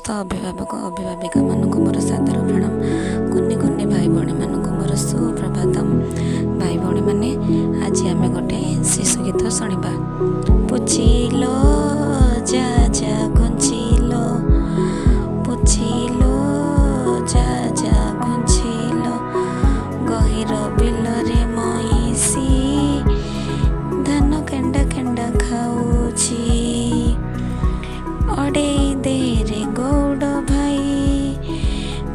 समस्त अभिभावक अभिभाविका मानक मोर सादर प्रणाम। कुन्नी कुन्नी भाई भौणी मानक मोर सुप्रभातम। भाई भौणी माने आज आम गोटे शिशु गीत शुणा। पुछिलो जा जा घुंचिलो, पुछिलो जा जा घुंचिलो, गहिर बिलरे मईसी धान केंडा केंडा खाऊची। अड़े दे रे गौड़ भाई,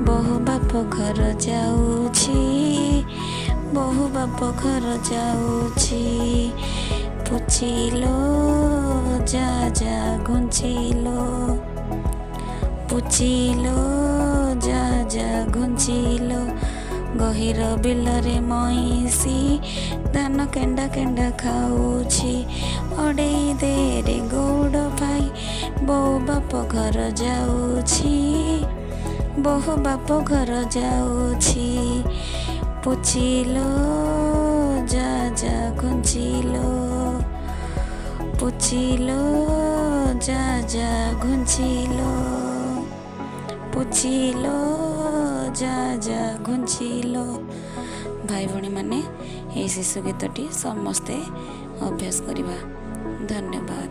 बहु बाप घर जाऊछी, बहु बाप घर जाऊछी। पुछिलो जा जा घुंचिलो, पुछिलो जा जा घुंचिलो, गहिर बिलरे मईसी धान केंडा केंडा खाऊची। अड़े दे रे गौड़ भाई, बहु बाप घर जाऊछी, बहु बाप घर जाऊछी। पुछिलो जा जा घुंचिलो, पुछिलो जा जा घुंचिलो, पुछिलो जा जा घुंचिलो। भाई भौणी माने ये शिशु गीतटी समस्ते अभ्यास करिबा। धन्यवाद।